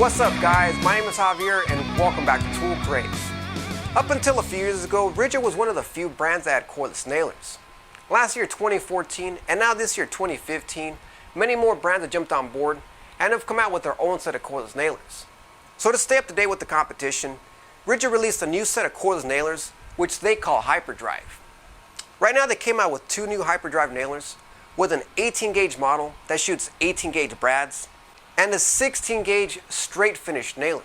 What's up guys, my name is Javier and welcome back to Tool Craze. Up until a few years ago, Ridgid was one of the few brands that had cordless nailers. Last year 2014 and now this year 2015, many more brands have jumped on board and have come out with their own set of cordless nailers. So to stay up to date with the competition, Ridgid released a new set of cordless nailers which they call Hyperdrive. Right now they came out with two new Hyperdrive nailers with an 18 gauge model that shoots 18 gauge brads and a 16 gauge straight finish nailer.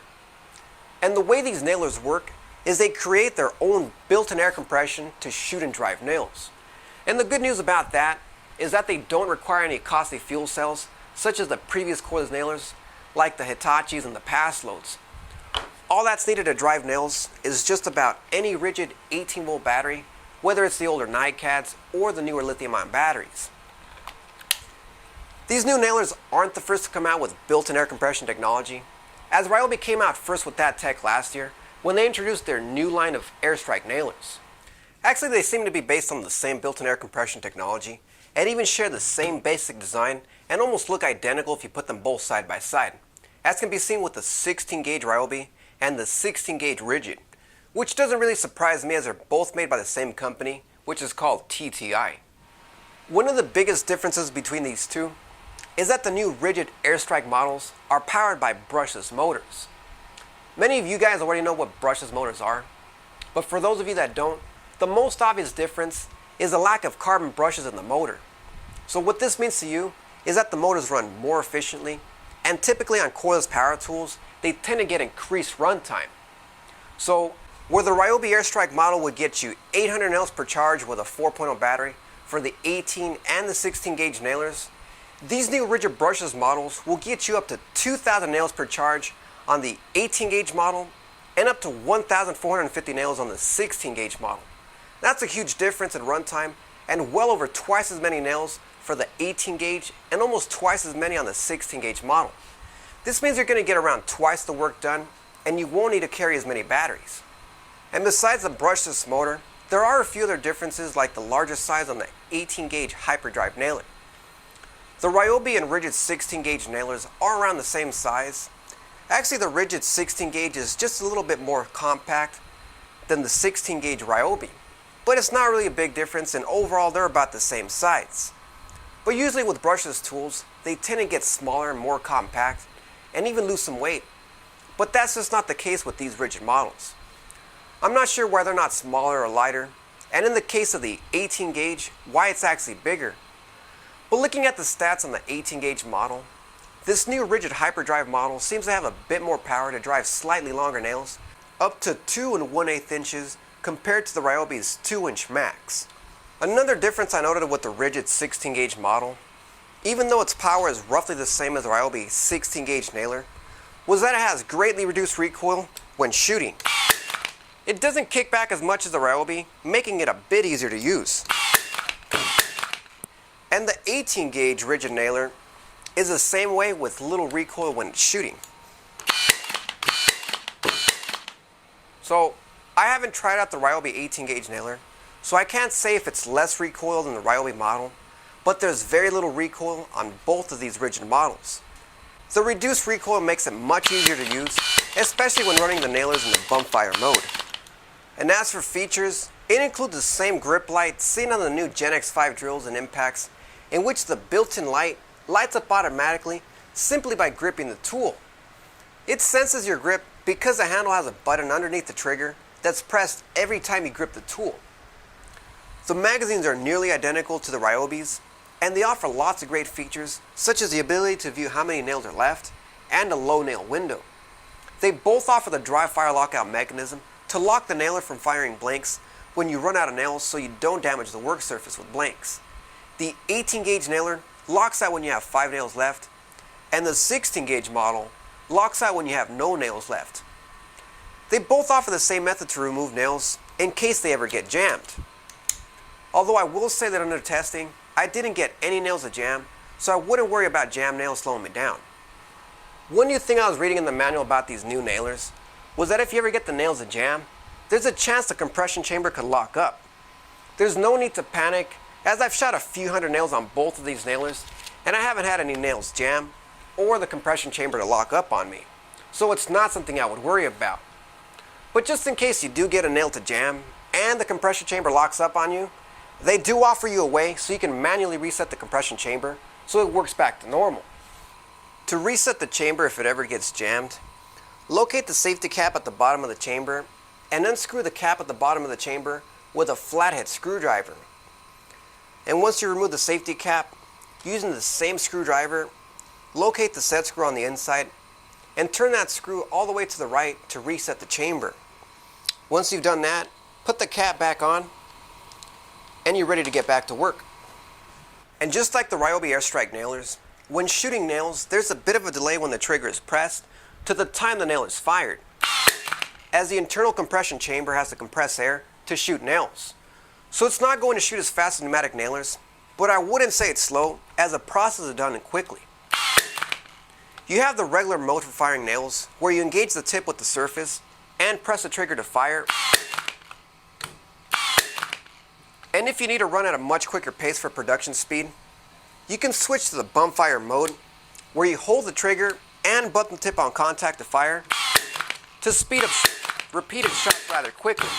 And the way these nailers work is they create their own built-in air compression to shoot and drive nails. And the good news about that is that they don't require any costly fuel cells such as the previous cordless nailers like the Hitachis and the pass loads. All that's needed to drive nails is just about any Ridgid 18 volt battery, whether it's the older NiCads or the newer lithium-ion batteries. These new nailers aren't the first to come out with built-in air compression technology, as Ryobi came out first with that tech last year when they introduced their new line of airstrike nailers. Actually, they seem to be based on the same built-in air compression technology and even share the same basic design and almost look identical if you put them both side by side, as can be seen with the 16 gauge Ryobi and the 16 gauge Ridgid, which doesn't really surprise me as they're both made by the same company, which is called TTI. One of the biggest differences between these two is that the new Ridgid airstrike models are powered by brushless motors. Many of you guys already know what brushless motors are, but for those of you that don't, the most obvious difference is the lack of carbon brushes in the motor. So what this means to you is that the motors run more efficiently, and typically on cordless power tools, they tend to get increased runtime. So where the Ryobi airstrike model would get you 800 nails per charge with a 4.0 battery for the 18 and the 16 gauge nailers, these new Ridgid brushless models will get you up to 2,000 nails per charge on the 18 gauge model and up to 1,450 nails on the 16 gauge model. That's a huge difference in runtime and well over twice as many nails for the 18 gauge and almost twice as many on the 16 gauge model. This means you're going to get around twice the work done and you won't need to carry as many batteries. And besides the brushless motor, there are a few other differences like the larger size on the 18 gauge Hyperdrive Nailer. The Ryobi and Ridgid 16 gauge nailers are around the same size. Actually, the Ridgid 16 gauge is just a little bit more compact than the 16 gauge Ryobi, but it's not really a big difference and overall they're about the same size. But usually with brushless tools, they tend to get smaller and more compact and even lose some weight. But that's just not the case with these Ridgid models. I'm not sure why they're not smaller or lighter, and in the case of the 18 gauge, why it's actually bigger. But looking at the stats on the 18 gauge model, this new Ridgid Hyperdrive model seems to have a bit more power to drive slightly longer nails, up to 2 1/8 inches compared to the Ryobi's 2-inch max. Another difference I noted with the Ridgid 16 gauge model, even though its power is roughly the same as the Ryobi 16 gauge nailer, was that it has greatly reduced recoil when shooting. It doesn't kick back as much as the Ryobi, making it a bit easier to use. And the 18 gauge Ridgid nailer is the same way with little recoil when shooting. So I haven't tried out the Ryobi 18 gauge nailer, so I can't say if it's less recoil than the Ryobi model, but there's very little recoil on both of these Ridgid models. The reduced recoil makes it much easier to use, especially when running the nailers in the bump fire mode. And as for features, it includes the same grip light seen on the new Gen X5 drills and impacts, in which the built-in light lights up automatically simply by gripping the tool. It senses your grip because the handle has a button underneath the trigger that's pressed every time you grip the tool. The magazines are nearly identical to the Ryobi's, and they offer lots of great features such as the ability to view how many nails are left and a low nail window. They both offer the dry fire lockout mechanism to lock the nailer from firing blanks when you run out of nails so you don't damage the work surface with blanks. The 18 gauge nailer locks out when you have 5 nails left, and the 16 gauge model locks out when you have no nails left. They both offer the same method to remove nails in case they ever get jammed. Although I will say that under testing, I didn't get any nails to jam, so I wouldn't worry about jam nails slowing me down. One new thing I was reading in the manual about these new nailers was that if you ever get the nails to jam, there's a chance the compression chamber could lock up. There's no need to panic, as I've shot a few hundred nails on both of these nailers, and I haven't had any nails jam or the compression chamber to lock up on me. so it's not something I would worry about. But just in case you do get a nail to jam and the compression chamber locks up on you, they do offer you a way so you can manually reset the compression chamber so it works back to normal. To reset the chamber if it ever gets jammed, locate the safety cap at the bottom of the chamber and unscrew the cap at the bottom of the chamber with a flathead screwdriver. And once you remove the safety cap, using the same screwdriver, locate the set screw on the inside and turn that screw all the way to the right to reset the chamber. Once you've done that, put the cap back on and you're ready to get back to work. And just like the Ryobi Airstrike nailers, when shooting nails, there's a bit of a delay when the trigger is pressed to the time the nail is fired, as the internal compression chamber has to compress air to shoot nails. So it's not going to shoot as fast as pneumatic nailers, but I wouldn't say it's slow, as the process is done quickly. You have the regular mode for firing nails, where you engage the tip with the surface and press the trigger to fire. And if you need to run at a much quicker pace for production speed, you can switch to the bump fire mode, where you hold the trigger and button tip on contact to fire to speed up repeated shots rather quickly.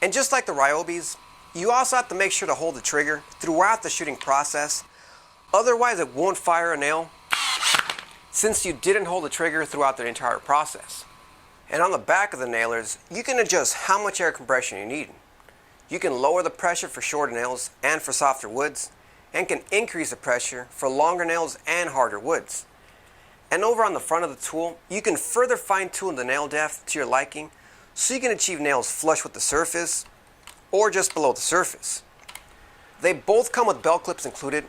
And just like the Ryobis, you also have to make sure to hold the trigger throughout the shooting process, otherwise it won't fire a nail since you didn't hold the trigger throughout the entire process. And on the back of the nailers, you can adjust how much air compression you need. You can lower the pressure for shorter nails and for softer woods, and can increase the pressure for longer nails and harder woods. And over on the front of the tool, you can further fine-tune the nail depth to your liking so you can achieve nails flush with the surface or just below the surface. They both come with belt clips included,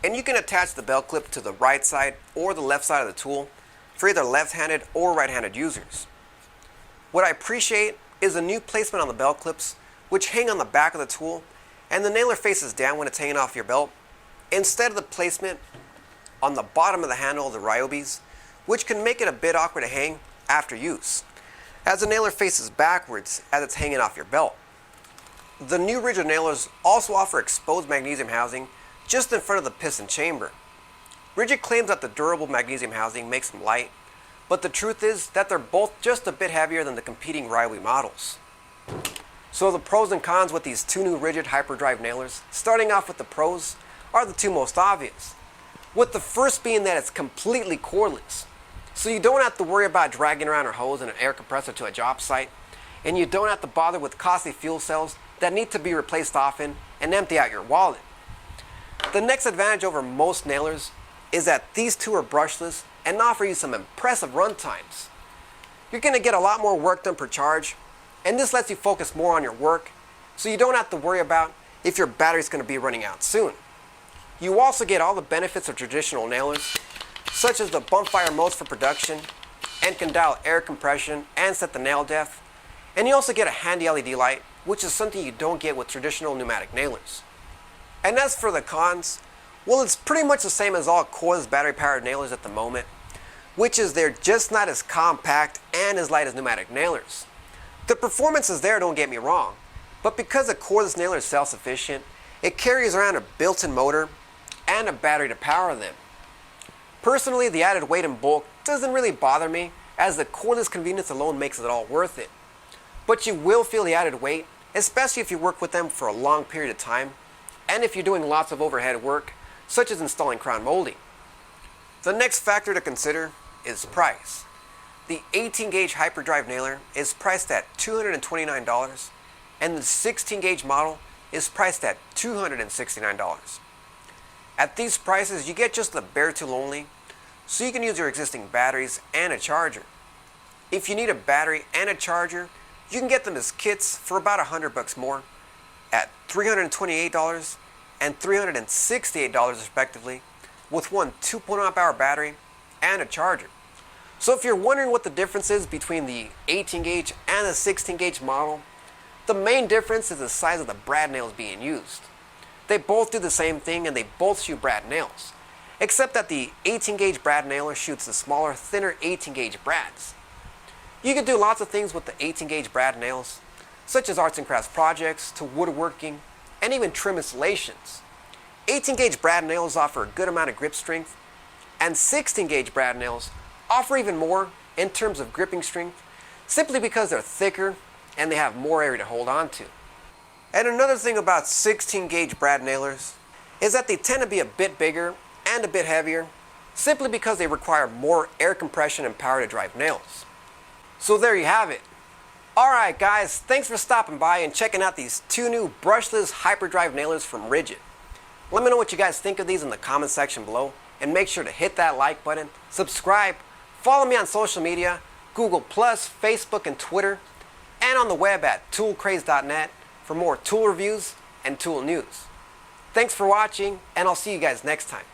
and you can attach the belt clip to the right side or the left side of the tool for either left-handed or right-handed users. What I appreciate is the new placement on the belt clips, which hang on the back of the tool, and the nailer faces down when it's hanging off your belt, instead of the placement on the bottom of the handle of the Ryobis, which can make it a bit awkward to hang after use, as the nailer faces backwards as it's hanging off your belt. The new Ridgid nailers also offer exposed magnesium housing just in front of the piston chamber. Ridgid claims that the durable magnesium housing makes them light, but the truth is that they're both just a bit heavier than the competing Ryobi models. So the pros and cons with these two new Ridgid Hyperdrive nailers, starting off with the pros, are the two most obvious. With the first being that it's completely cordless, so you don't have to worry about dragging around a hose and an air compressor to a job site, and you don't have to bother with costly fuel cells that need to be replaced often and empty out your wallet. The next advantage over most nailers is that these two are brushless and offer you some impressive run times. You're going to get a lot more work done per charge, and this lets you focus more on your work, so you don't have to worry about if your battery's going to be running out soon. You also get all the benefits of traditional nailers, such as the bump fire modes for production, and can dial air compression and set the nail depth, and you also get a handy LED light, which is something you don't get with traditional pneumatic nailers. And as for the cons, well, it's pretty much the same as all cordless battery-powered nailers at the moment, which is they're just not as compact and as light as pneumatic nailers. The performance is there, don't get me wrong, but because a cordless nailer is self-sufficient, it carries around a built-in motor and a battery to power them. Personally, the added weight and bulk doesn't really bother me, as the cordless convenience alone makes it all worth it. But you will feel the added weight, especially if you work with them for a long period of time, and if you're doing lots of overhead work, such as installing crown molding. The next factor to consider is price. The 18-gauge Hyperdrive nailer is priced at $229, and the 16-gauge model is priced at $269. At these prices, you get just the bare tool only, so you can use your existing batteries and a charger. If you need a battery and a charger, you can get them as kits for about $100 more at $328 and $368 respectively, with one 2.0 amp hour battery and a charger. So if you're wondering what the difference is between the 18-gauge and the 16-gauge model, the main difference is the size of the brad nails being used. They both do the same thing and they both shoot brad nails, except that the 18-gauge brad nailer shoots the smaller, thinner 18-gauge brads. You can do lots of things with the 18-gauge brad nails, such as arts and crafts projects, to woodworking, and even trim installations. 18-gauge brad nails offer a good amount of grip strength, and 16 gauge brad nails offer even more in terms of gripping strength, simply because they're thicker and they have more area to hold on to. And another thing about 16 gauge brad nailers is that they tend to be a bit bigger and a bit heavier, simply because they require more air compression and power to drive nails. So there you have it. Alright guys, thanks for stopping by and checking out these two new brushless Hyperdrive nailers from Ridgid. Let me know what you guys think of these in the comment section below, and make sure to hit that like button, subscribe, follow me on social media, Google+, Facebook, and Twitter, and on the web at toolcraze.net for more tool reviews and tool news. Thanks for watching, and I'll see you guys next time.